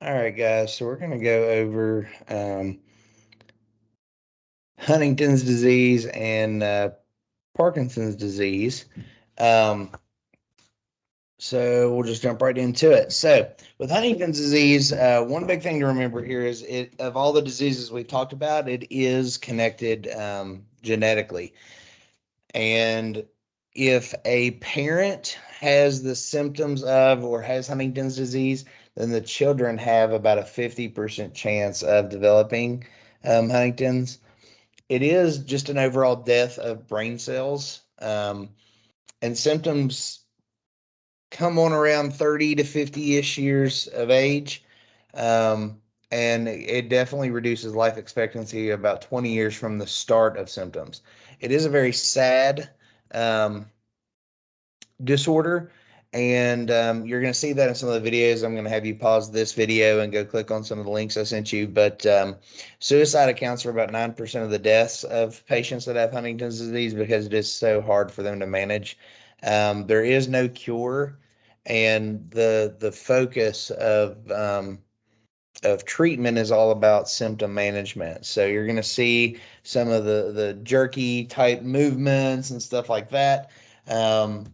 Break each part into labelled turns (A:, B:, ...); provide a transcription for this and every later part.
A: All right, guys, so we're going to go over Huntington's disease and Parkinson's disease. Um, so we'll just jump right into it. So with Huntington's disease, one big thing to remember here is of all the diseases we've talked about, it is connected genetically. And if a parent has the symptoms of or has Huntington's disease, then the children have about a 50% chance of developing Huntington's. It is just an overall death of brain cells. And symptoms come on around 30 to 50-ish years of age. Um, and it definitely reduces life expectancy about 20 years from the start of symptoms. It is a very sad um, disorder. And you're going to see that in some of the videos. I'm going to have you pause this video and go click on some of the links I sent you. But suicide accounts for about 9% of the deaths of patients that have Huntington's disease because it is so hard for them to manage. There is no cure, and the focus of treatment is all about symptom management. So you're going to see some of the jerky type movements and stuff like that. Um,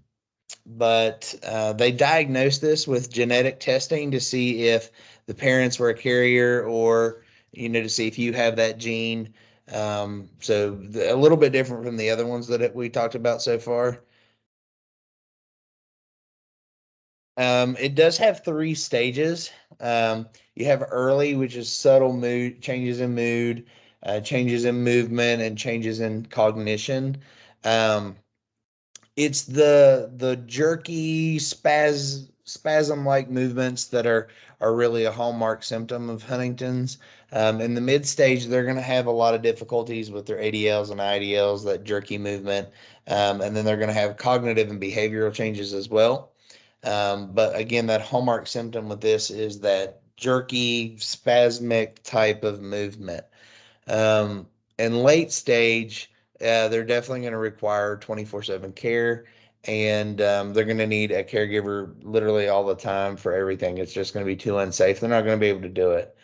A: but they diagnosed this with genetic testing to see if the parents were a carrier or to see if you have that gene. So a little bit different from the other ones that we talked about so far. It does have three stages. You have early, which is subtle mood changes in mood, changes in movement, and changes in cognition. Um, it's the jerky spasm like movements that are really a hallmark symptom of Huntington's. In the mid stage, they're going to have a lot of difficulties with their ADLs and IDLs, that jerky movement, and then they're going to have cognitive and behavioral changes as well. But again, that hallmark symptom with this is that jerky, spasmic type of movement. Um, in late stage, they're definitely going to require 24/7 care, and they're going to need a caregiver literally all the time for everything. It's just going to be too unsafe. They're not going to be able to do it.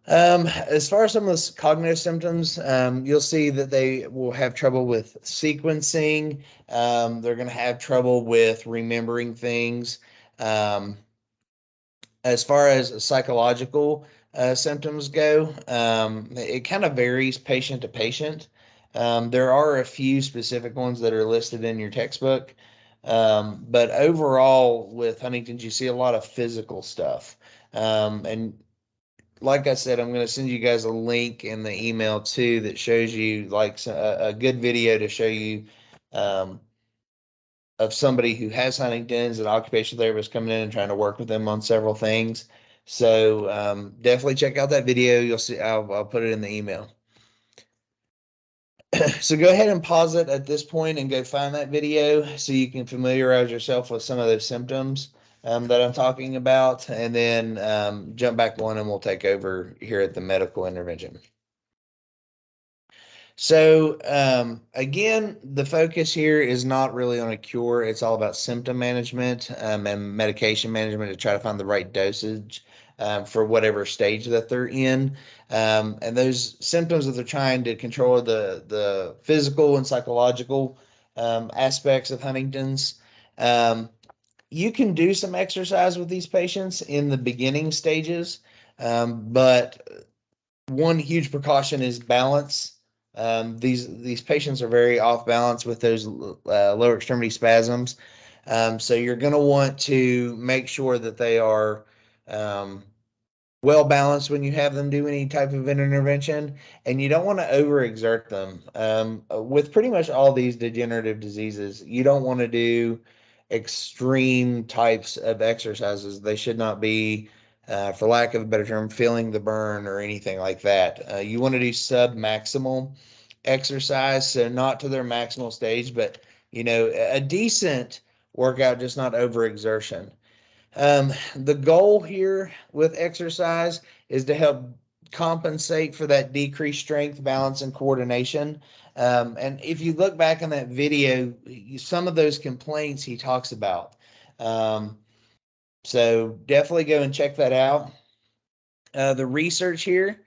A: As far as some of the cognitive symptoms, you'll see that they will have trouble with sequencing. They're going to have trouble with remembering things. Um, as far as psychological symptoms go, it kind of varies patient to patient. There are a few specific ones that are listed in your textbook. But overall, with Huntington's, you see a lot of physical stuff. And like I said, I'm going to send you guys a link in the email too that shows you like a good video to show you um, of somebody who has Huntington's, an occupational therapist coming in and trying to work with them on several things. So definitely check out that video. You'll see. I'll put it in the email. So go ahead and pause it at this point and go find that video so you can familiarize yourself with some of those symptoms that I'm talking about, and then jump back one and we'll take over here at the medical intervention. So again, the focus here is not really on a cure. It's all about symptom management and medication management to try to find the right dosage for whatever stage that they're in. And those symptoms that they're trying to control are the physical and psychological aspects of Huntington's. Um, you can do some exercise with these patients in the beginning stages, but one huge precaution is balance. These patients are very off balance with those lower extremity spasms. So you're going to want to make sure that they are um, well balanced when you have them do any type of intervention, and you don't want to overexert them. With pretty much all these degenerative diseases, you don't want to do extreme types of exercises. They should not be, for lack of a better term, feeling the burn or anything like that. You want to do sub-maximal exercise, so not to their maximal stage, but a decent workout, just not overexertion. The goal here with exercise is to help compensate for that decreased strength, balance, and coordination. And if you look back on that video, some of those complaints he talks about. Um, so definitely go and check that out. The research here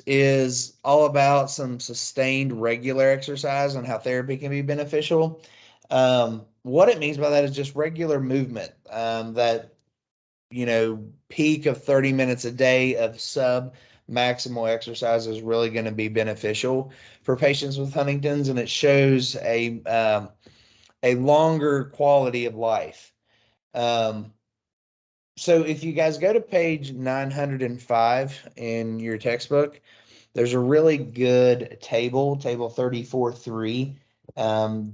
A: is all about some sustained regular exercise and how therapy can be beneficial. What it means by that is just regular movement, that, peak of 30 minutes a day of sub maximal exercise is really going to be beneficial for patients with Huntington's, and it shows a longer quality of life. Um, so if you guys go to page 905 in your textbook, there's a really good table 34.3,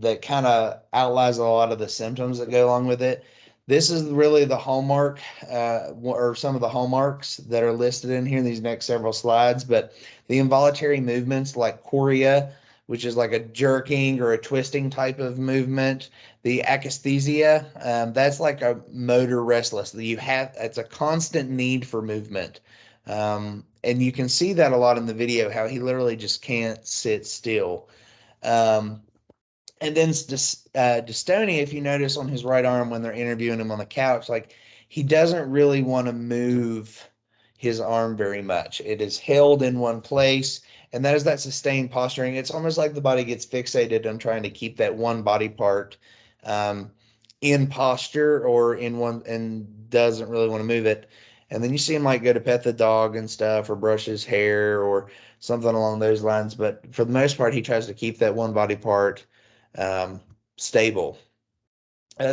A: that kind of outlines a lot of the symptoms that go along with it. This is really the hallmark, or some of the hallmarks that are listed in here in these next several slides. But the involuntary movements like chorea, which is like a jerking or a twisting type of movement, the akathisia, that's like a motor restless. It's a constant need for movement. And you can see that a lot in the video, how he literally just can't sit still. Um, and then dystonia, if you notice on his right arm when they're interviewing him on the couch, like he doesn't really want to move his arm very much. It is held in one place, and that is that sustained posturing. It's almost like the body gets fixated on trying to keep that one body part, um, in posture or in one, and doesn't really want to move it. And then you see him like go to pet the dog and stuff, or brush his hair or something along those lines. But for the most part, he tries to keep that one body part, um, stable.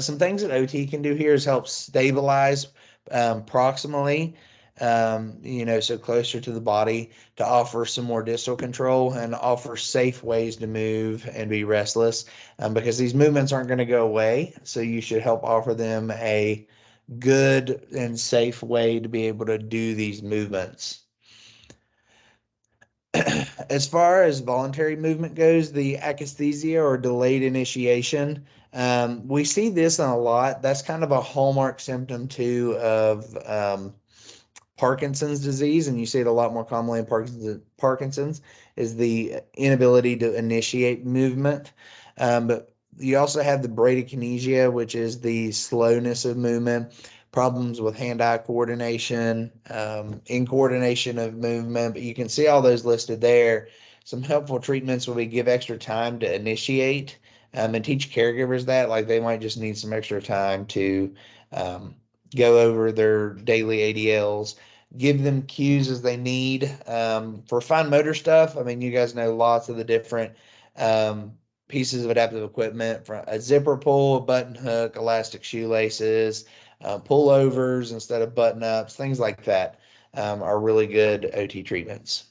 A: Some things that OT can do here is help stabilize, proximally, so closer to the body, to offer some more distal control and offer safe ways to move and be restless, because these movements aren't going to go away. So you should help offer them a good and safe way to be able to do these movements. As far as voluntary movement goes, the akathisia or delayed initiation, we see this in a lot. That's kind of a hallmark symptom too of, Parkinson's disease, and you see it a lot more commonly in Parkinson's, is the inability to initiate movement. But you also have the bradykinesia, which is the slowness of movement, problems with hand-eye coordination, incoordination of movement. But you can see all those listed there. Some helpful treatments will be give extra time to initiate, and teach caregivers that, like they might just need some extra time to, um, go over their daily ADLs, give them cues as they need. For fine motor stuff, I mean, you guys know lots of the different, um, pieces of adaptive equipment, from a zipper pull, a button hook, elastic shoelaces, pullovers instead of button ups, things like that, are really good OT treatments.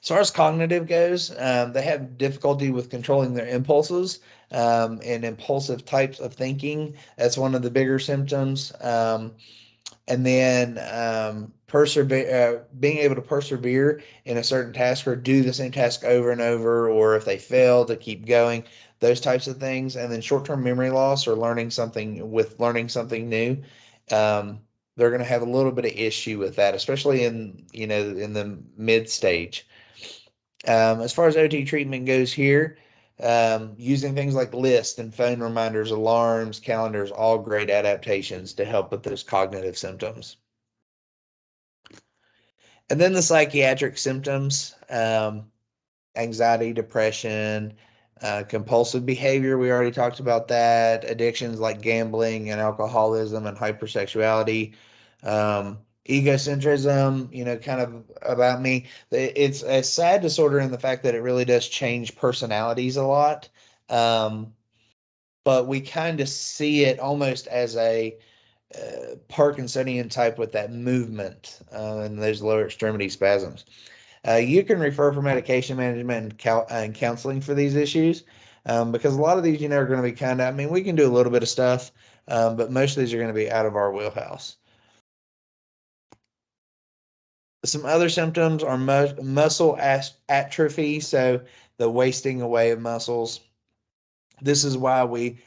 A: As far as cognitive goes, they have difficulty with controlling their impulses, and impulsive types of thinking. That's one of the bigger symptoms. And then, being able to persevere in a certain task or do the same task over and over, or if they fail, to keep going, those types of things. And then short-term memory loss, or learning something new. Um, they're going to have a little bit of issue with that, especially in the mid stage. As far as OT treatment goes here, using things like lists and phone reminders, alarms, calendars, all great adaptations to help with those cognitive symptoms. And then the psychiatric symptoms, anxiety, depression, compulsive behavior. We already talked about that. Addictions like gambling and alcoholism and hypersexuality. Egocentrism, kind of about me. It's a sad disorder in the fact that it really does change personalities a lot. Um, but we kind of see it almost as a, Parkinsonian type with that movement, and those lower extremity spasms. You can refer for medication management and counseling for these issues, because a lot of these, are going to be I mean, we can do a little bit of stuff, but most of these are going to be out of our wheelhouse. Some other symptoms are muscle atrophy, so the wasting away of muscles. This is why we,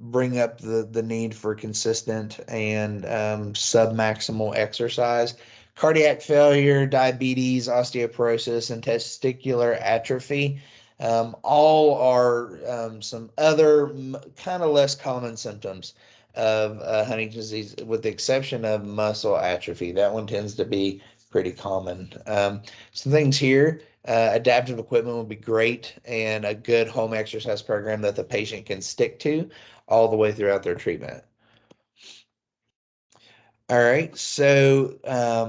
A: bring up the need for consistent and, submaximal exercise. Cardiac failure, diabetes, osteoporosis, and testicular atrophy, all are, some other kind of less common symptoms. of Huntington's disease, with the exception of muscle atrophy. That one tends to be pretty common. Some things here, adaptive equipment would be great, and a good home exercise program that the patient can stick to all the way throughout their treatment. All right, so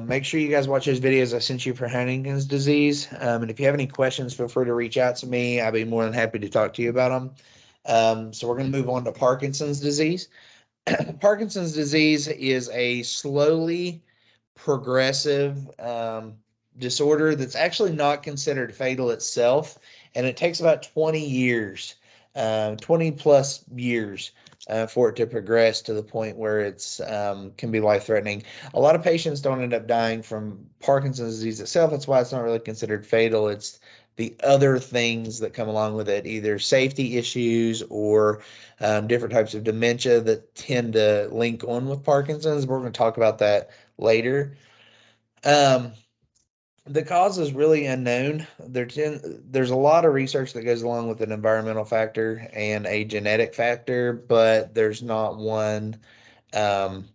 A: make sure you guys watch those videos I sent you for Huntington's disease. And if you have any questions, feel free to reach out to me. I'll be more than happy to talk to you about them. So we're going to move on to Parkinson's disease. Parkinson's disease is a slowly progressive disorder that's actually not considered fatal itself, and it takes about 20 years, 20 plus years for it to progress to the point where it's can be life threatening. A lot of patients don't end up dying from Parkinson's disease itself. That's why it's not really considered fatal. It's the other things that come along with it, either safety issues or different types of dementia that tend to link on with Parkinson's. We're going to talk about that later. Um, the cause is really unknown. There's a lot of research that goes along with an environmental factor and a genetic factor, but there's not one um,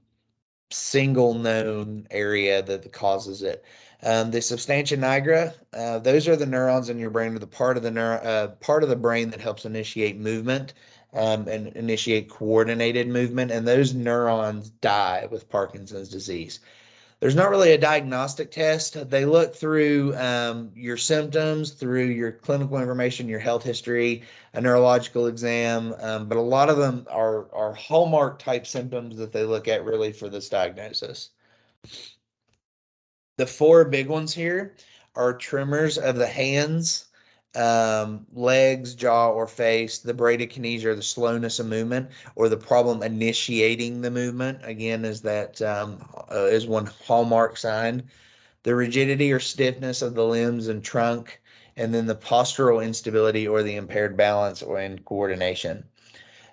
A: single known area that causes it. The substantia nigra, those are the neurons in your brain, or the part of the brain that helps initiate movement and initiate coordinated movement. And those neurons die with Parkinson's disease. There's not really a diagnostic test. They look through your symptoms, through your clinical information, your health history, a neurological exam, but a lot of them are hallmark type symptoms that they look at really for this diagnosis. The four big ones here are tremors of the hands, legs, jaw, or face, the bradykinesia, or the slowness of movement, or the problem initiating the movement. Again, is one hallmark sign. The rigidity or stiffness of the limbs and trunk, and then the postural instability or the impaired balance and coordination.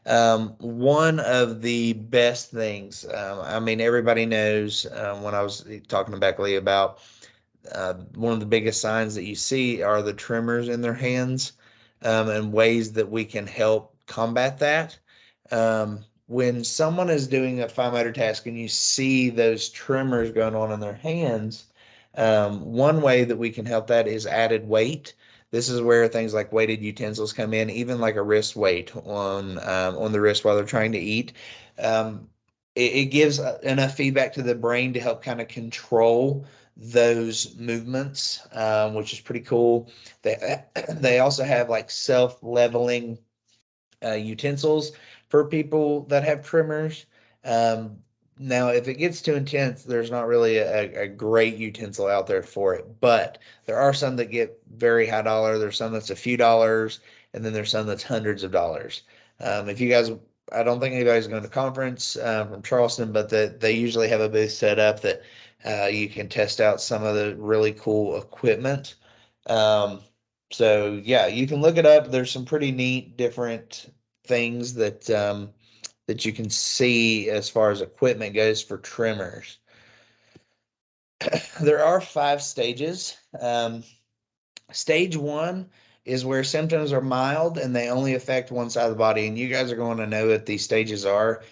A: One of the best things, I mean, everybody knows when I was talking to Beckley about one of the biggest signs that you see are the tremors in their hands, and ways that we can help combat that. When someone is doing a fine motor task and you see those tremors going on in their hands, one way that we can help that is added weight. This is where things like weighted utensils come in, even like a wrist weight on the wrist while they're trying to eat. Um, it gives enough feedback to the brain to help kind of control those movements, which is pretty cool. They also have like self-leveling utensils for people that have tremors. Um, Now, if it gets too intense, there's not really a great utensil out there for it, but there are some that get very high dollar. There's some that's a few dollars, and then there's some that's hundreds of dollars. If you guys, I don't think anybody's going to conference from Charleston, but they usually have a booth set up that you can test out some of the really cool equipment. Um, so yeah, you can look it up. There's some pretty neat different things that you can see as far as equipment goes for tremors. There are 5 stages. Stage 1 is where symptoms are mild and they only affect one side of the body. And you guys are going to know what these stages are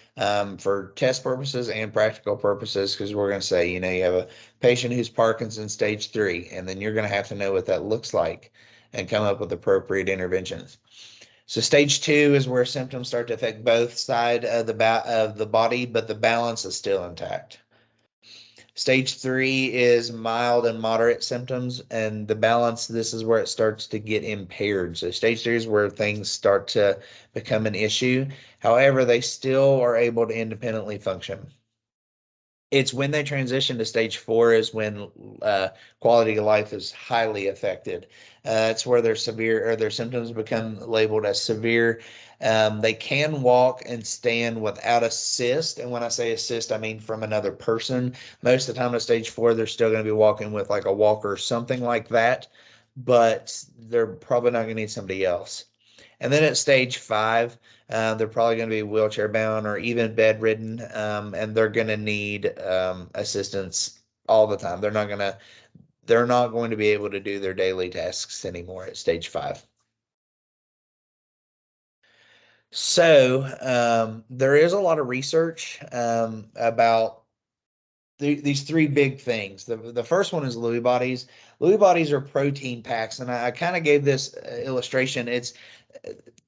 A: for test purposes and practical purposes, because we're going to say, you know, you have a patient who's Parkinson's stage 3, and then you're going to have to know what that looks like and come up with appropriate interventions. So stage 2 is where symptoms start to affect both sides of the body, but the balance is still intact. Stage 3 is mild and moderate symptoms, and the balance, this is where it starts to get impaired. So stage 3 is where things start to become an issue. However, they still are able to independently function. It's when they transition to stage 4 is when quality of life is highly affected. It's where their severe or their symptoms become labeled as severe. They can walk and stand without assist. And when I say assist, I mean from another person. Most of the time at stage 4, they're still going to be walking with like a walker or something like that, but they're probably not going to need somebody else. And then at stage 5, they're probably going to be wheelchair bound or even bedridden, and they're going to need assistance all the time. They're not going to be able to do their daily tasks anymore at stage 5. So there is a lot of research about these three big things. The first one is Lewy bodies. Lewy bodies are protein packs, and I kind of gave this illustration. It's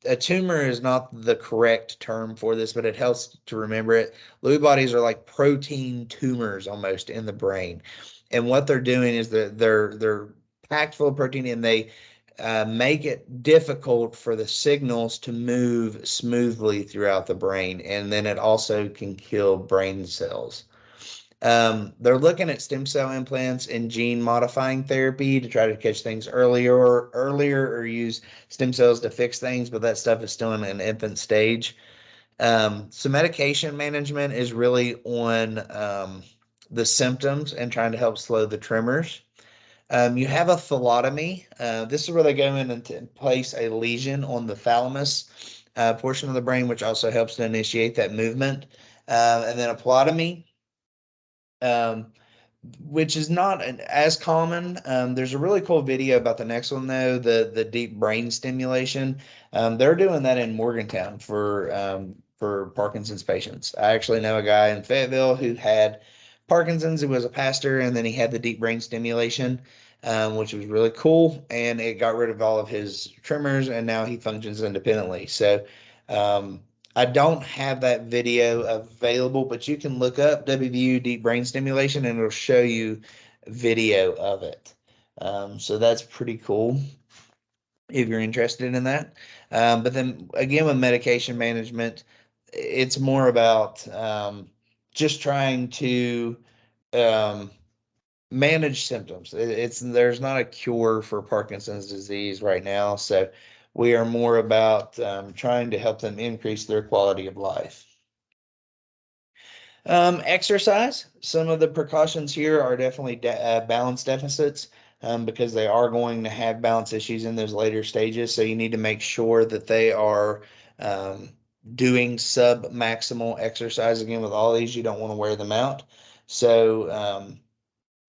A: a tumor is not the correct term for this, but it helps to remember it. Lewy bodies are like protein tumors almost in the brain, and what they're doing is that they're packed full of protein, and they make it difficult for the signals to move smoothly throughout the brain, and then it also can kill brain cells. They're looking at stem cell implants and gene modifying therapy to try to catch things earlier or use stem cells to fix things, but that stuff is still in an infant stage. So medication management is really on the symptoms and trying to help slow the tremors. You have a thalatomy. This is where they go in and place a lesion on the thalamus portion of the brain, which also helps to initiate that movement. And then a plotomy, um, which is not as common. There's a really cool video about the next one though, the deep brain stimulation. They're doing that in Morgantown for Parkinson's patients. I actually know a guy in Fayetteville who had Parkinson's. He was a pastor, and then he had the deep brain stimulation, which was really cool, and it got rid of all of his tremors, and now he functions independently. So. Um, I don't have that video available, but you can look up WVU deep brain stimulation and it'll show you video of it. So that's pretty cool if you're interested in that. But then again, with medication management, it's more about just trying to um, manage symptoms. It's there's not a cure for Parkinson's disease right now, so we are more about trying to help them increase their quality of life. Exercise. Some of the precautions here are definitely balance deficits because they are going to have balance issues in those later stages. So you need to make sure that they are um, doing sub-maximal exercise. Again, with all these, you don't want to wear them out. So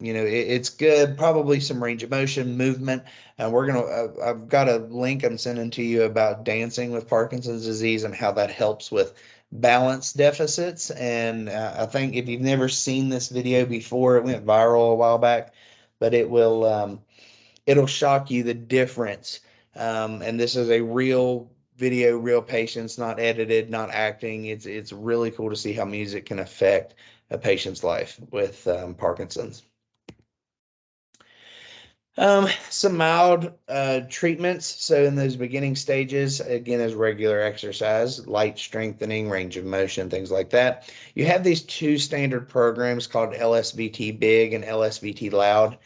A: it's good. Probably some range of motion, movement. I've got a link I'm sending to you about dancing with Parkinson's disease and how that helps with balance deficits. And I think if you've never seen this video before, it went viral a while back, but it'll shock you the difference. And this is a real video, real patients, not edited, not acting. It's really cool to see how music can affect a patient's life with Parkinson's. Some mild treatments. So in those beginning stages, again, as regular exercise, light strengthening, range of motion, things like that. You have these two standard programs called LSVT Big and LSVT Loud.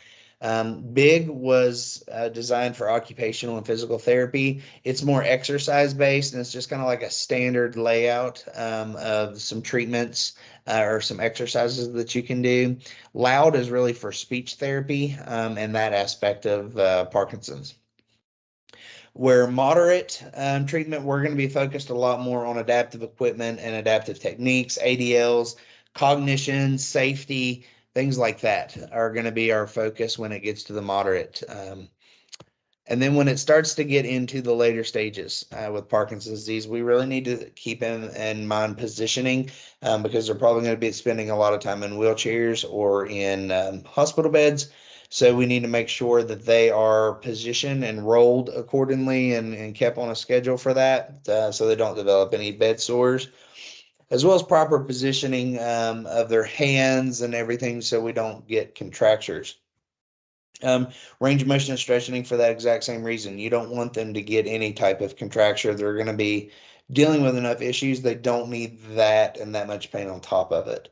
A: Big was designed for occupational and physical therapy. It's more exercise based, and it's just kind of like a standard layout of some treatments or some exercises that you can do. Loud is really for speech therapy and that aspect of Parkinson's. Where moderate treatment, we're going to be focused a lot more on adaptive equipment and adaptive techniques, ADLs, cognition, safety, things like that are going to be our focus when it gets to the moderate. And then when it starts to get into the later stages with Parkinson's disease, we really need to keep in mind positioning because they're probably going to be spending a lot of time in wheelchairs or in hospital beds. So we need to make sure that they are positioned and rolled accordingly and kept on a schedule for that so they don't develop any bed sores, as well as proper positioning of their hands and everything so we don't get contractures. Range of motion and stretching for that exact same reason. You don't want them to get any type of contracture. They're going to be dealing with enough issues. They don't need that and that much pain on top of it.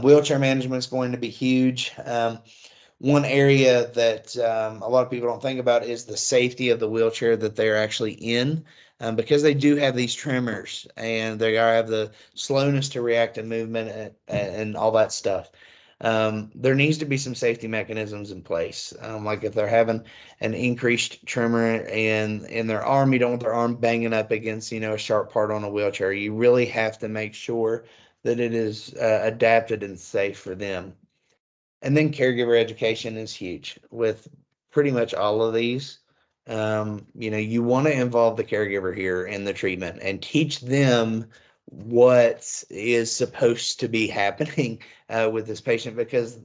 A: Wheelchair management is going to be huge. One area that a lot of people don't think about is the safety of the wheelchair that they're actually in, because they do have these tremors and they have the slowness to react to movement and all that stuff. There needs to be some safety mechanisms in place. Like if they're having an increased tremor in their arm, you don't want their arm banging up against, a sharp part on a wheelchair. You really have to make sure that it is adapted and safe for them. And then caregiver education is huge with pretty much all of these. You want to involve the caregiver here in the treatment and teach them what is supposed to be happening with this patient, because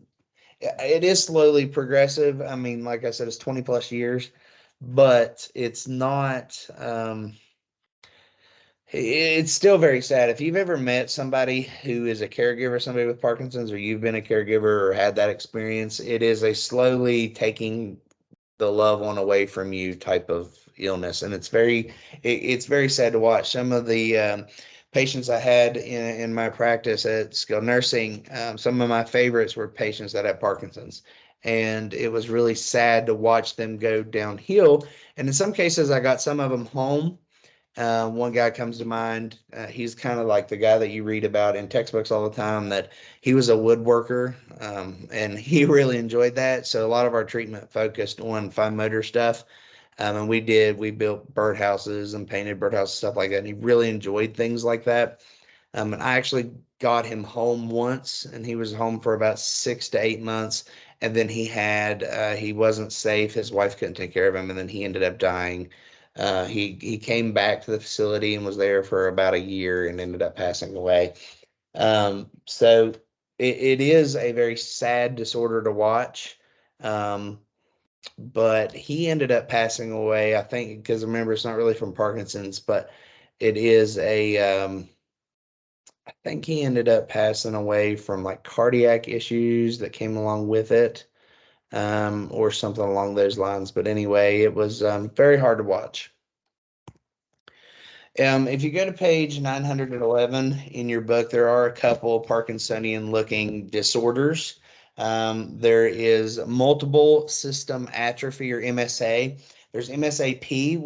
A: it is slowly progressive. I mean, like I said, it's 20 plus years, but it's not, it's still very sad. If you've ever met somebody who is a caregiver, somebody with Parkinson's, or you've been a caregiver or had that experience, it is a slowly taking the loved one away from you type of illness, and it's very sad to watch. Some of the patients I had in my practice at skilled nursing, some of my favorites were patients that had Parkinson's, and it was really sad to watch them go downhill. And in some cases, I got some of them home. One guy comes to mind. He's kind of like the guy that you read about in textbooks all the time, that he was a woodworker, and he really enjoyed that. So a lot of our treatment focused on fine motor stuff. And we built birdhouses and painted birdhouses, stuff like that. And he really enjoyed things like that. And I actually got him home once, and he was home for about 6 to 8 months. And then he wasn't safe. His wife couldn't take care of him, and then he ended up dying. He came back to the facility and was there for about a year and ended up passing away. So it is a very sad disorder to watch. Um, but he ended up passing away, I think, because remember, it's not really from Parkinson's, but it is I think he ended up passing away from like cardiac issues that came along with it, or something along those lines. But anyway, it was very hard to watch. If you go to page 911 in your book, there are a couple Parkinsonian looking disorders. There is multiple system atrophy, or MSA. There's MSAP,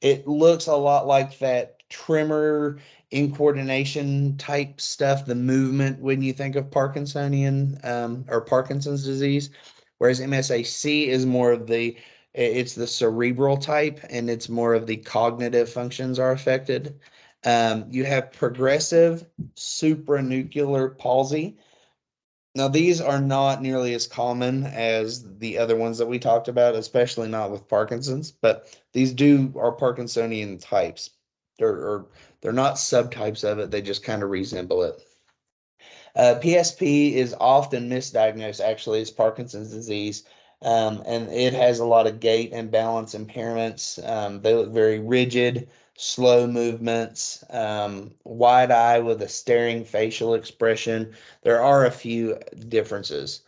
A: it looks a lot like that tremor, incoordination type stuff, the movement when you think of Parkinsonian, or Parkinson's disease. Whereas MSAC is more of it's the cerebral type, and it's more of the cognitive functions are affected. You have progressive supranuclear palsy. Now, these are not nearly as common as the other ones that we talked about, especially not with Parkinson's, but these are Parkinsonian types. Or they're not subtypes of it, they just kind of resemble it. PSP is often misdiagnosed actually as Parkinson's disease, and it has a lot of gait and balance impairments. They look very rigid, slow movements, wide eye with a staring facial expression. There are a few differences.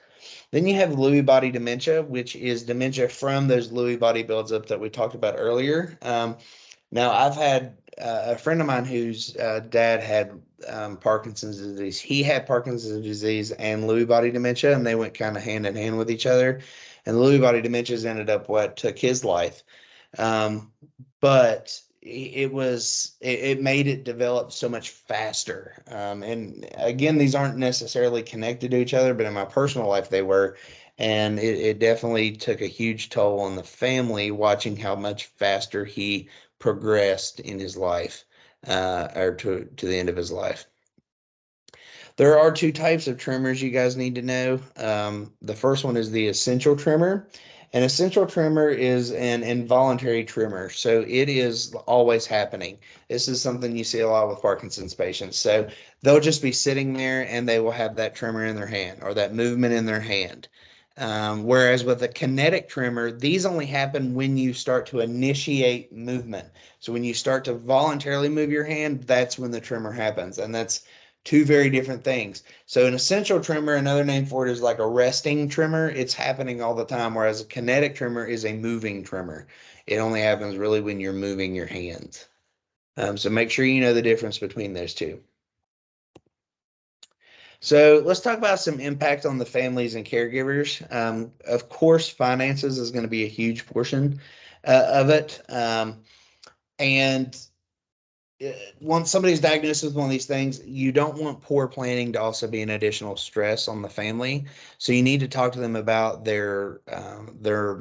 A: Then you have Lewy body dementia, which is dementia from those Lewy body buildup that we talked about earlier. Now, I've had a friend of mine whose dad had Parkinson's disease. He had Parkinson's disease and Lewy body dementia, and they went kind of hand in hand with each other. And Lewy body dementia's ended up what took his life. Um, but it made it develop so much faster. And again, these aren't necessarily connected to each other, but in my personal life, they were. And it definitely took a huge toll on the family watching how much faster he progressed in his life, or to the end of his life. There are two types of tremors you guys need to know. The first one is the essential tremor. An essential tremor is an involuntary tremor, so it is always happening. This is something you see a lot with Parkinson's patients. So they'll just be sitting there and they will have that tremor in their hand or that movement in their hand. Whereas with a kinetic tremor, these only happen when you start to initiate movement. So when you start to voluntarily move your hand, that's when the tremor happens. And that's two very different things. So an essential tremor, another name for it is like a resting tremor. It's happening all the time, whereas a kinetic tremor is a moving tremor. It only happens really when you're moving your hands. So make sure you know the difference between those two. So let's talk about some impact on the families and caregivers. Of course, finances is going to be a huge portion of it. And once somebody's diagnosed with one of these things, you don't want poor planning to also be an additional stress on the family. So you need to talk to them about their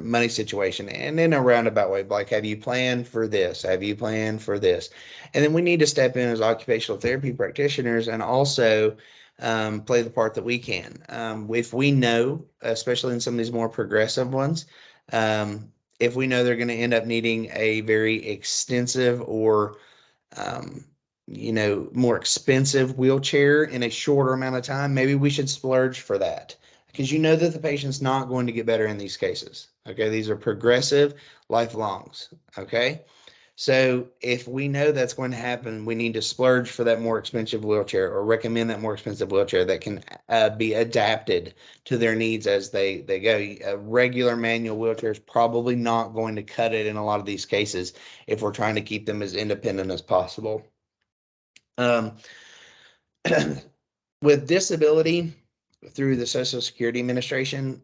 A: money situation, and in a roundabout way, like, have you planned for this? Have you planned for this? And then we need to step in as occupational therapy practitioners and also play the part that we can. If we know, especially in some of these more progressive ones, if we know they're going to end up needing a very extensive or um, more expensive wheelchair in a shorter amount of time, maybe we should splurge for that because you know that the patient's not going to get better in these cases. Okay, these are progressive lifelongs. Okay, so if we know that's going to happen, we need to splurge for that more expensive wheelchair or recommend that more expensive wheelchair that can be adapted to their needs as they go. A regular manual wheelchair is probably not going to cut it in a lot of these cases if we're trying to keep them as independent as possible. Um, with disability through the Social Security Administration,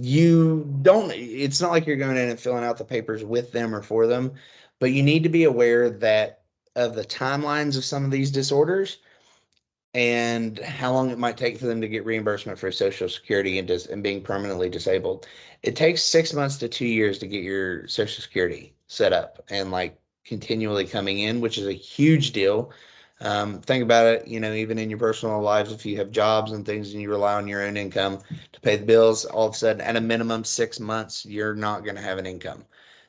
A: you don't, it's not like you're going in and filling out the papers with them or for them, but you need to be aware that of the timelines of some of these disorders and how long it might take for them to get reimbursement for Social Security and being permanently disabled. It takes 6 months to 2 years to get your Social Security set up and like continually coming in, which is a huge deal. Think about it, even in your personal lives, if you have jobs and things and you rely on your own income to pay the bills, all of a sudden, at a minimum 6 months, you're not going to have an income.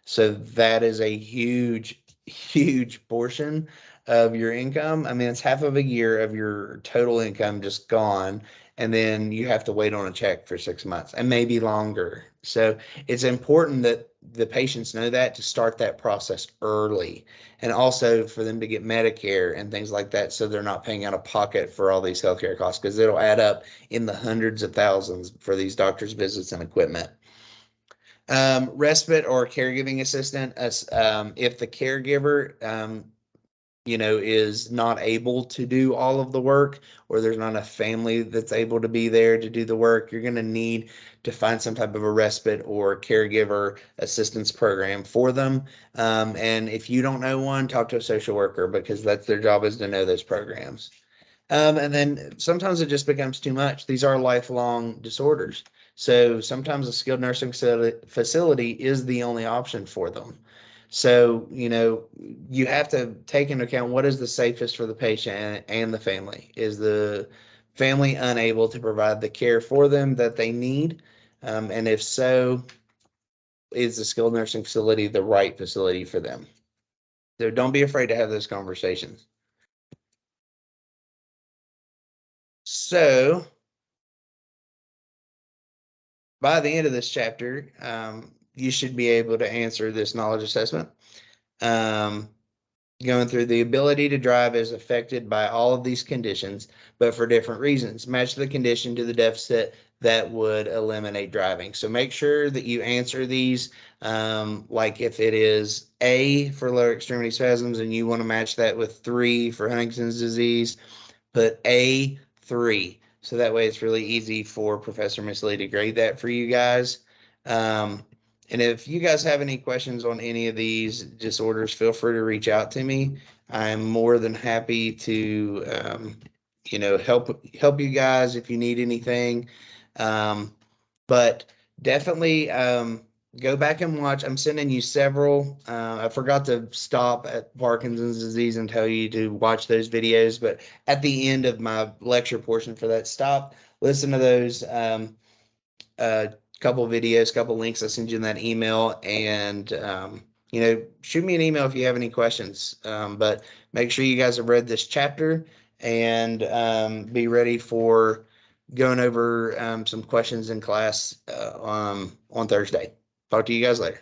A: So that is a huge, huge portion of your income. I mean, it's half of a year of your total income just gone. And then you have to wait on a check for 6 months and maybe longer. So it's important that the patients know that to start that process early and also for them to get Medicare and things like that so they're not paying out of pocket for all these healthcare costs because it'll add up in the hundreds of thousands for these doctors' visits and equipment. Respite or caregiving assistant, if the caregiver is not able to do all of the work or there's not a family that's able to be there to do the work, you're going to need to find some type of a respite or caregiver assistance program for them. And if you don't know one, talk to a social worker because that's their job is to know those programs. And then sometimes it just becomes too much. These are lifelong disorders. So sometimes a skilled nursing facility is the only option for them. So, you have to take into account what is the safest for the patient and the family. Is the family unable to provide the care for them that they need? And if so, is the skilled nursing facility the right facility for them? So don't be afraid to have those conversations. So by the end of this chapter, you should be able to answer this knowledge assessment. Um, Going through the ability to drive is affected by all of these conditions, but for different reasons. Match the condition to the deficit that would eliminate driving. So make sure that you answer these. Like if it is A for lower extremity spasms and you want to match that with 3 for Huntington's disease, put A3. So that way it's really easy for Professor Miss Lee to grade that for you guys. Um, and if you guys have any questions on any of these disorders, feel free to reach out to me. I'm more than happy to, help you guys if you need anything. But definitely go back and watch. I'm sending you several. I forgot to stop at Parkinson's disease and tell you to watch those videos, but at the end of my lecture portion for that, stop, listen to those couple videos, couple links I send you in that email, and shoot me an email if you have any questions. But make sure you guys have read this chapter and be ready for going over some questions in class on Thursday. Talk to you guys later.